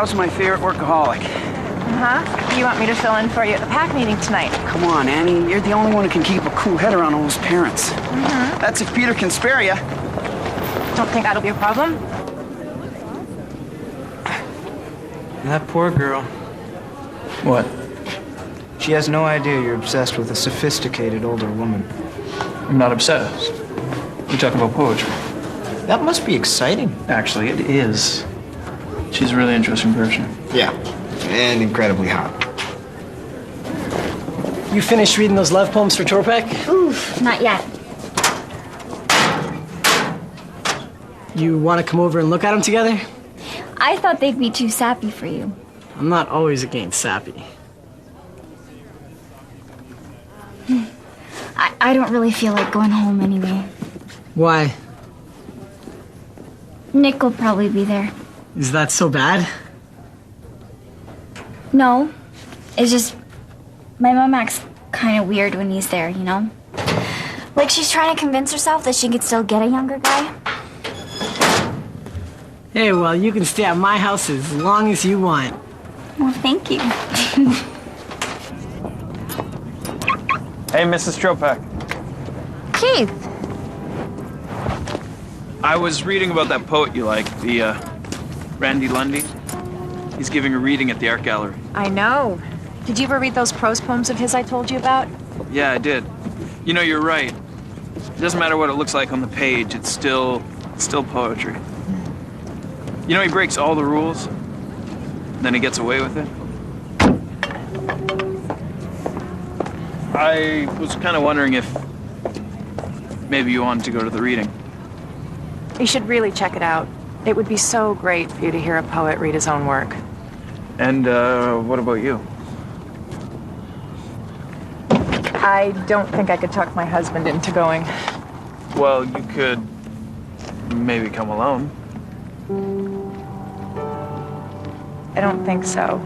How's my favorite workaholic? Uh-huh. You want me to fill in for you at the PAC meeting tonight? Come on, Annie. You're the only one who can keep a cool head around all those parents. Mm-hmm. That's if Peter can spare you. Don't think that'll be a problem. That poor girl. What? She has no idea you're obsessed with a sophisticated older woman. I'm not obsessed. We talk about poetry. That must be exciting. Actually, it is. She's a really interesting person. Yeah, and incredibly hot. You finished reading those love poems for Torpek? Oof, not yet. You want to come over and look at them together? I thought they'd be too sappy for you. I'm not always against sappy. I don't really feel like going home anyway. Why? Nick will probably be there. Is that so bad? No, it's just my mom acts kind of weird when he's there, you know? Like she's trying to convince herself that she could still get a younger guy. Hey, well, you can stay at my house as long as you want. Well, thank you. Hey, Mrs. Tropek. Keith. I was reading about that poet you like, the, Randy Lundy. He's giving a reading at the art gallery. I know. Did you ever read those prose poems of his I told you about? Yeah, I did. You know, you're right. It doesn't matter what it looks like on the page, it's still poetry. You know, he breaks all the rules, then he gets away with it. I was kind of wondering if maybe you wanted to go to the reading. You should really check it out. It would be so great for you to hear a poet read his own work. And, what about you? I don't think I could talk my husband into going. Well, you could maybe come alone. I don't think so.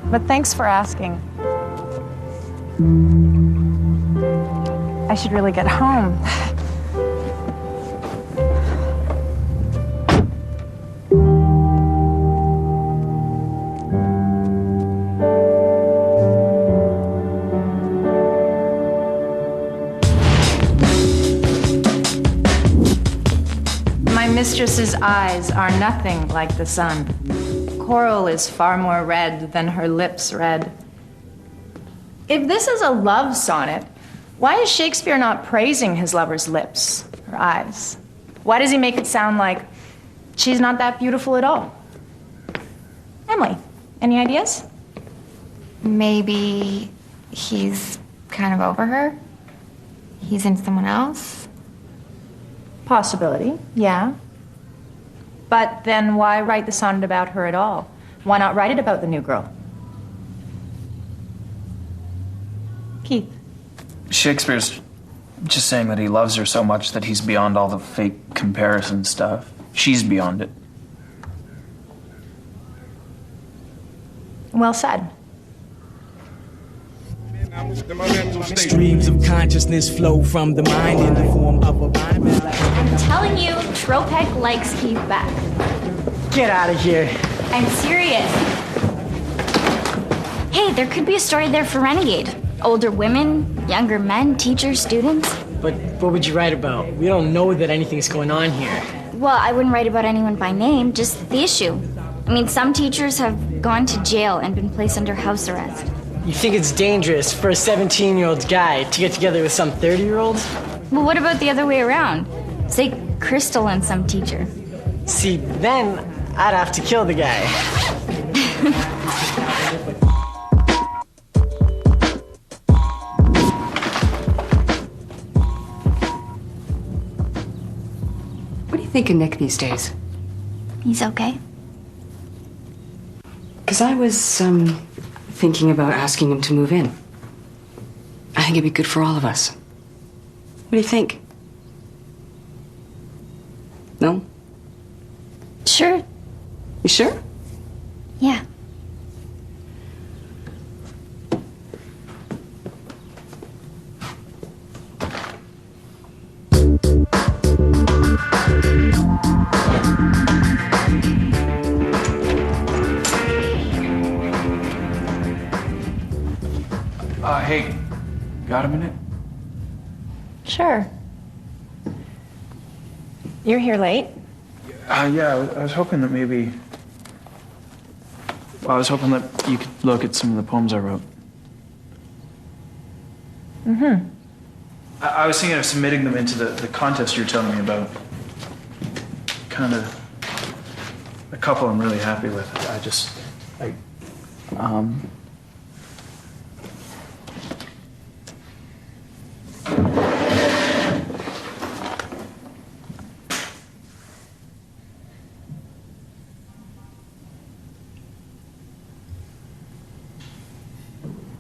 But thanks for asking. I should really get home. My mistress's eyes are nothing like the sun. Coral is far more red than her lips red. If this is a love sonnet, why is Shakespeare not praising his lover's lips, her eyes? Why does he make it sound like she's not that beautiful at all? Emily, any ideas? Maybe he's kind of over her? He's in someone else? Possibility, yeah. But then why write the sonnet about her at all? Why not write it about the new girl? Keith. Shakespeare's just saying that he loves her so much that he's beyond all the fake comparison stuff. She's beyond it. Well said. Streams of consciousness flow from the mind in the form of a vine. I'm telling you, Tropek likes Keith back. Get out of here. I'm serious. Hey, there could be a story there for Renegade. Older women, younger men, teachers, students. But what would you write about? We don't know that anything's going on here. Well, I wouldn't write about anyone by name, just the issue. I mean, some teachers have gone to jail and been placed under house arrest. You think it's dangerous for a 17-year-old guy to get together with some 30-year-old? Well, what about the other way around? Say Crystal and some teacher. See, then I'd have to kill the guy. What do you think of Nick these days? He's okay. Because I was, thinking about asking him to move in. I think it'd be good for all of us. What do you think? No? Sure. You sure? Yeah. Hey, got a minute? Sure. You're here late? Yeah, I was hoping that maybe... Well, I was hoping that you could look at some of the poems I wrote. Mm-hmm. I was thinking of submitting them into the contest you were telling me about. Kind of... A couple I'm really happy with.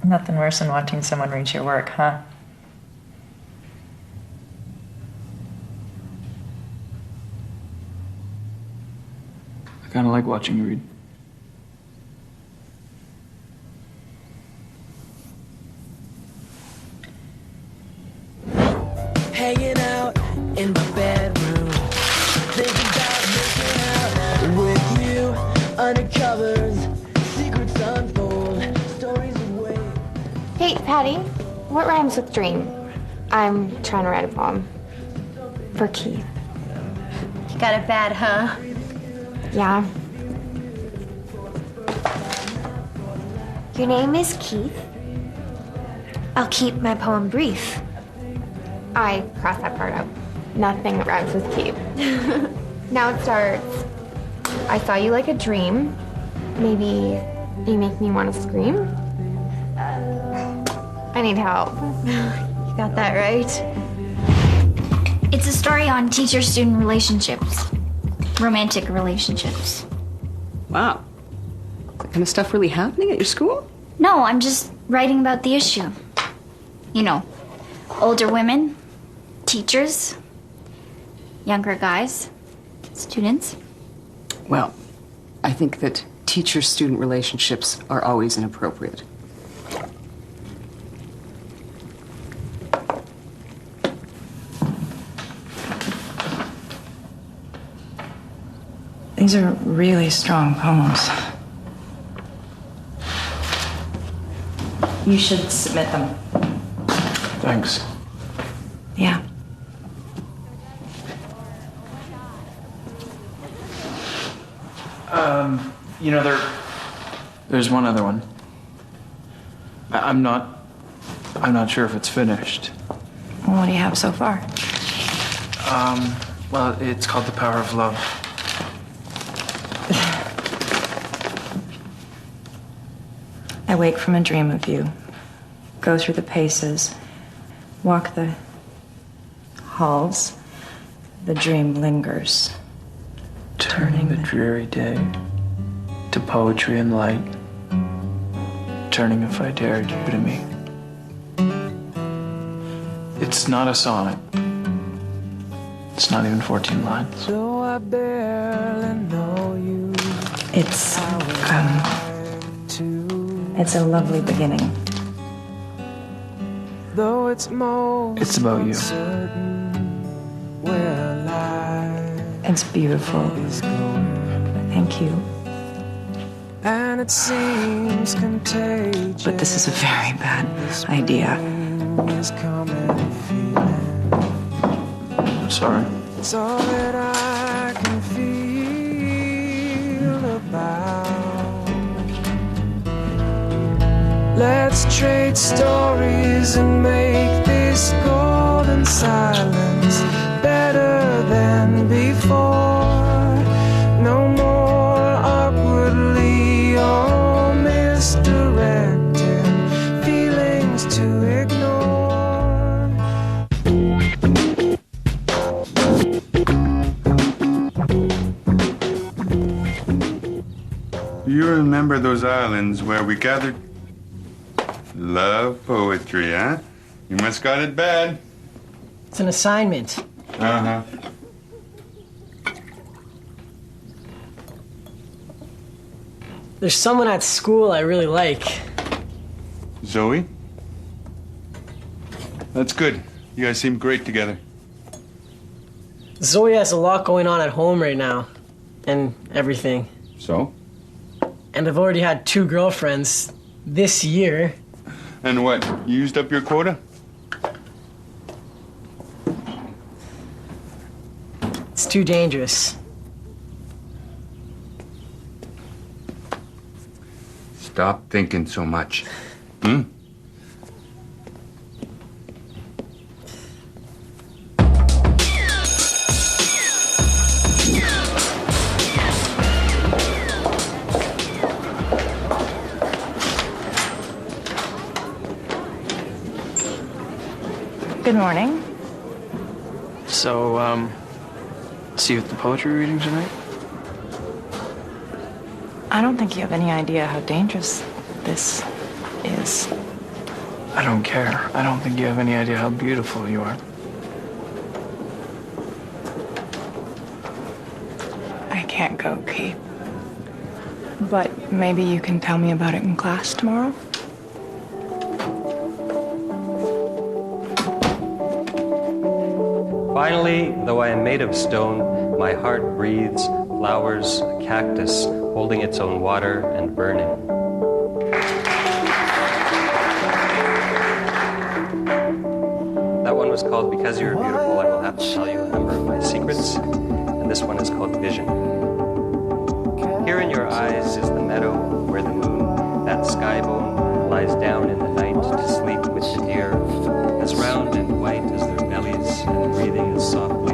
Nothing worse than watching someone read your work, huh? I kind of like watching you read. Hanging out in my bedroom, thinking about making out with you. Undercovers, secrets unfold, stories away. Hey, Patty, what rhymes with dream? I'm trying to write a poem. For Keith. You got it bad, huh? Yeah. Your name is Keith? I'll keep my poem brief. I crossed that part out. Nothing rhymes with Keith. Now it starts. I saw you like a dream. Maybe you make me want to scream. I need help. You got that right. It's a story on teacher-student relationships. Romantic relationships. Wow. That kind of stuff really happening at your school? No, I'm just writing about the issue. You know, older women, teachers, younger guys, students. Well, I think that teacher-student relationships are always inappropriate. These are really strong poems. You should submit them. Thanks. Yeah. You know, there's one other one. I'm not sure if it's finished. Well, what do you have so far? Well, it's called The Power of Love. I wake from a dream of you, go through the paces, walk the halls. The dream lingers, Turning the dreary day to poetry and light. Turning if I dared you to me. It's not a sonnet. It's not even 14 lines. So I barely know you. It's a lovely beginning. Though it's most It's about you. uncertain where life It's beautiful. is going. Thank you. And it seems contagious. But this is a very bad idea. Is coming feeling. I'm sorry. It's all that I can feel about. Let's trade stories and make this golden silence better than before. No more awkwardly or misdirecting feelings to ignore. You remember those islands where we gathered? Love poetry, huh? You must got it bad. It's an assignment. Uh-huh. There's someone at school I really like. Zoe? That's good. You guys seem great together. Zoe has a lot going on at home right now. And everything. So? And I've already had 2 girlfriends this year. And what, you used up your quota? It's too dangerous. Stop thinking so much. Hmm? Good morning. So, see you at the poetry reading tonight? I don't think you have any idea how dangerous this is. I don't care. I don't think you have any idea how beautiful you are. I can't go, Keith. But maybe you can tell me about it in class tomorrow? Finally, though I am made of stone, my heart breathes, flowers, a cactus, holding its own water and burning. That one was called Because You're Beautiful. I will have to tell you a number of my secrets, and this one is called Vision. Here in your eyes is the meadow where the moon, that sky bone, lies down in the night to sleep with the deer, as round and white as their bellies and breathing as softly,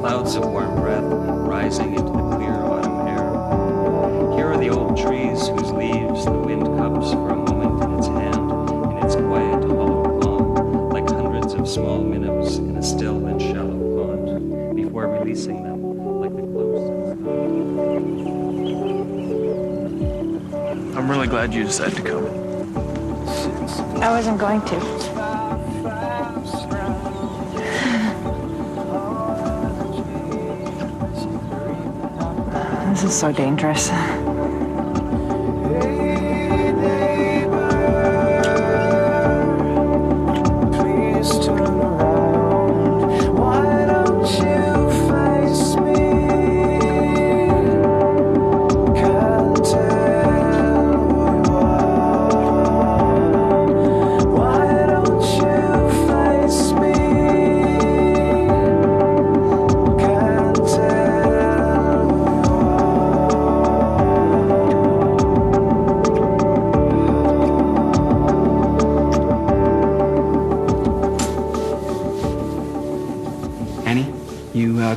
clouds of warm breath rising into the clear autumn air. Here are the old trees whose leaves the wind cups for a moment in its hand, in its quiet hollow palm, like hundreds of small minnows in a still and shallow pond, before releasing them like the close. I'm really glad you decided to come. I wasn't going to. This is so dangerous.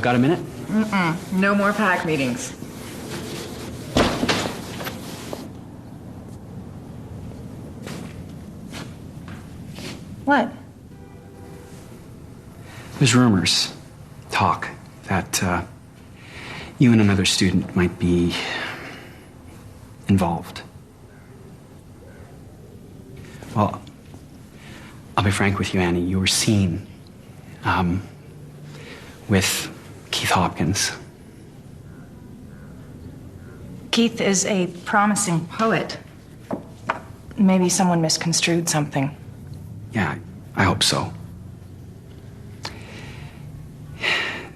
Got a minute? No more pack meetings. What? There's rumors, talk, that you and another student might be involved. Well, I'll be frank with you, Annie. You were seen with Keith Hopkins. Keith is a promising poet. Maybe someone misconstrued something. Yeah, I hope so.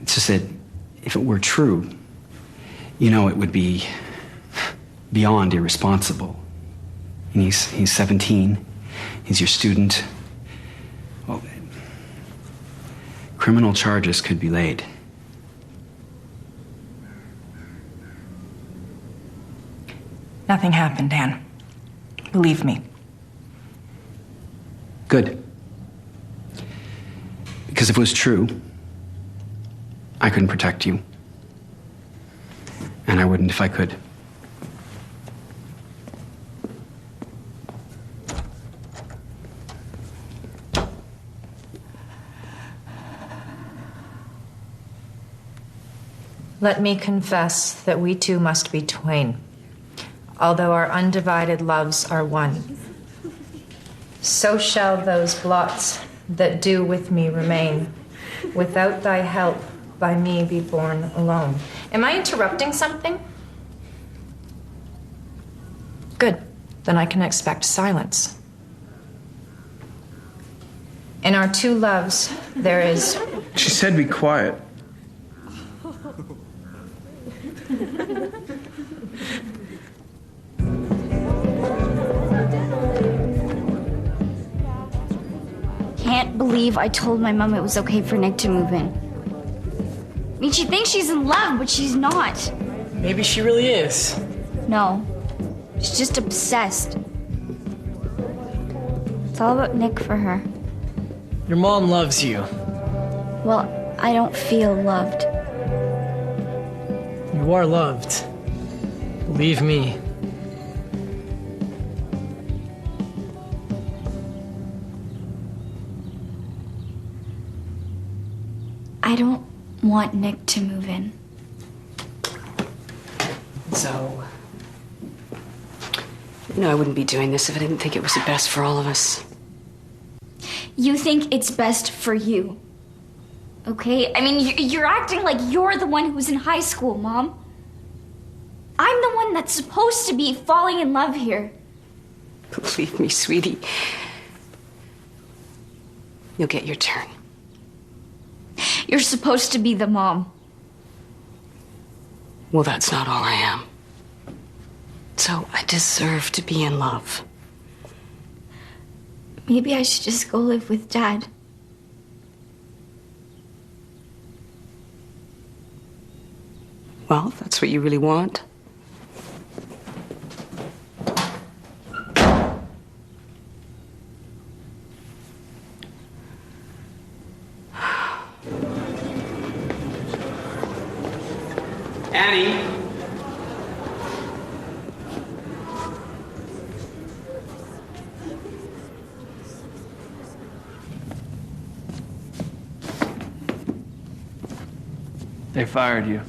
It's just that if it were true, you know, it would be beyond irresponsible. And he's 17. He's your student. Well, criminal charges could be laid. Nothing happened, Dan. Believe me. Good. Because if it was true, I couldn't protect you. And I wouldn't if I could. Let me confess that we two must be twain, although our undivided loves are one. So shall those blots that do with me remain, without thy help by me be borne alone. Am I interrupting something? Good. Then I can expect silence. In our two loves, there is... She said be quiet. believe I told my mom it was okay for Nick to move in. I mean, she thinks she's in love, but she's not. Maybe she really is. No, she's just obsessed. It's all about Nick for her. Your mom loves you. Well, I don't feel loved. You are loved. Believe me. I don't want Nick to move in. So, I wouldn't be doing this if I didn't think it was the best for all of us. You think it's best for you. Okay? I mean, you're acting like you're the one who was in high school, Mom. I'm the one that's supposed to be falling in love here. Believe me, sweetie. You'll get your turn. You're supposed to be the mom. Well, that's not all I am. So I deserve to be in love. Maybe I should just go live with Dad. Well, if that's what you really want. Annie. They fired you.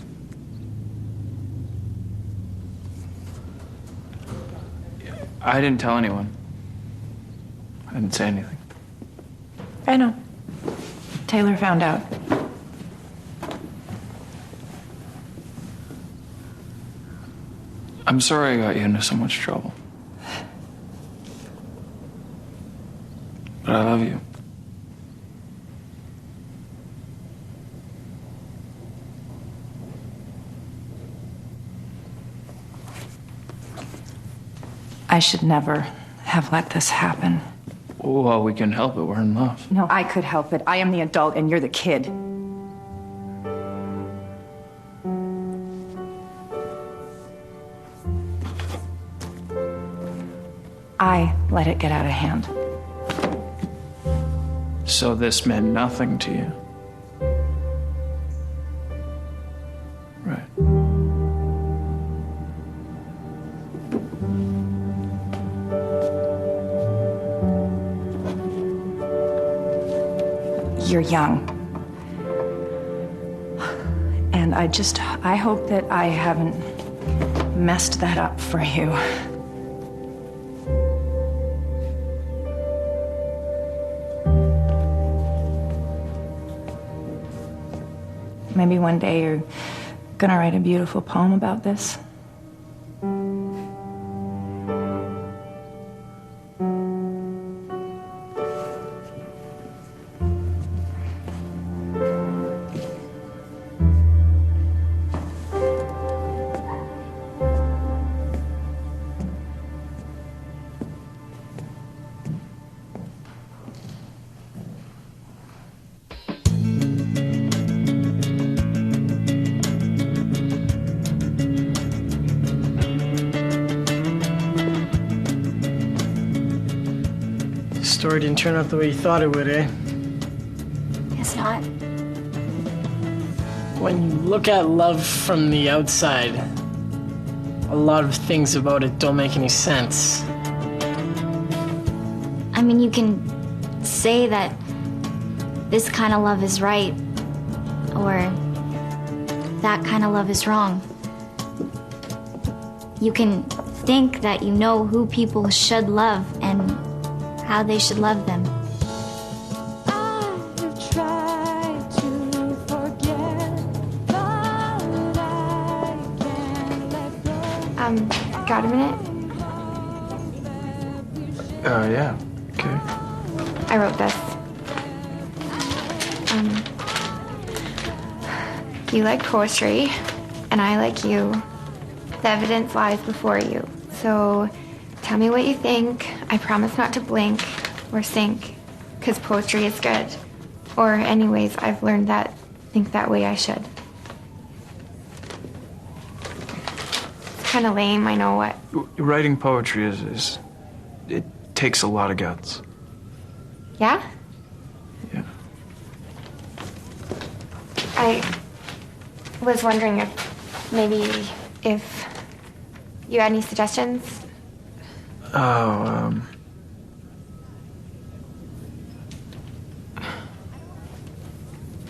I didn't tell anyone. I didn't say anything. I know. Taylor found out. I'm sorry I got you into so much trouble. But I love you. I should never have let this happen. Well, we can help it. We're in love. No, I could help it. I am the adult and you're the kid. I let it get out of hand. So this meant nothing to you? Right. You're young. And I hope that I haven't messed that up for you. Maybe one day you're gonna write a beautiful poem about this. The story didn't turn out the way you thought it would, eh? Guess not. When you look at love from the outside, a lot of things about it don't make any sense. I mean, you can say that this kind of love is right, or that kind of love is wrong. You can think that you know who people should love and how they should love them. Got a minute? Yeah. Okay. I wrote this. You like poetry, and I like you. The evidence lies before you. So tell me what you think. I promise not to blink or sink. because poetry is good. Or anyways, I've learned that think that way I should. It's kind of lame, I know what. Writing poetry is it takes a lot of guts. Yeah? Yeah. I was wondering if you had any suggestions. Oh,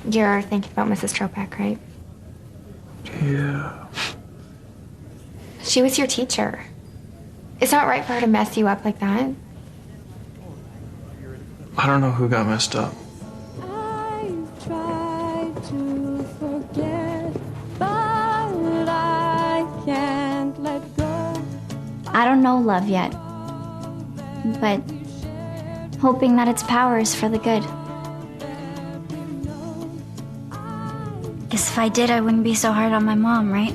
You're thinking about Mrs. Tropak, right? yeah. She was your teacher. It's not right for her to mess you up like that. I don't know who got messed up. Tried to forget, but I can't let go. I don't know love yet, but hoping that its power is for the good. Guess if I did, I wouldn't be so hard on my mom, right?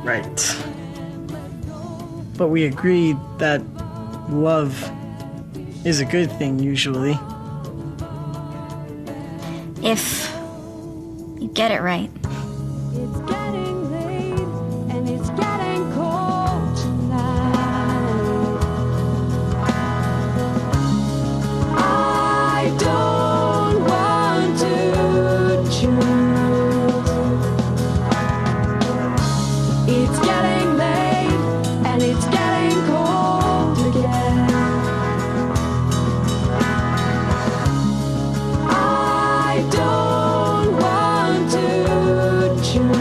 Right. But we agreed that love is a good thing, usually. If you get it right. It's getting late and it's getting cold tonight. I don't want to choose. It's getting late and it's getting cold again. I don't want to choose.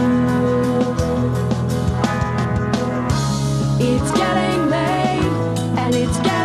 It's getting late and it's getting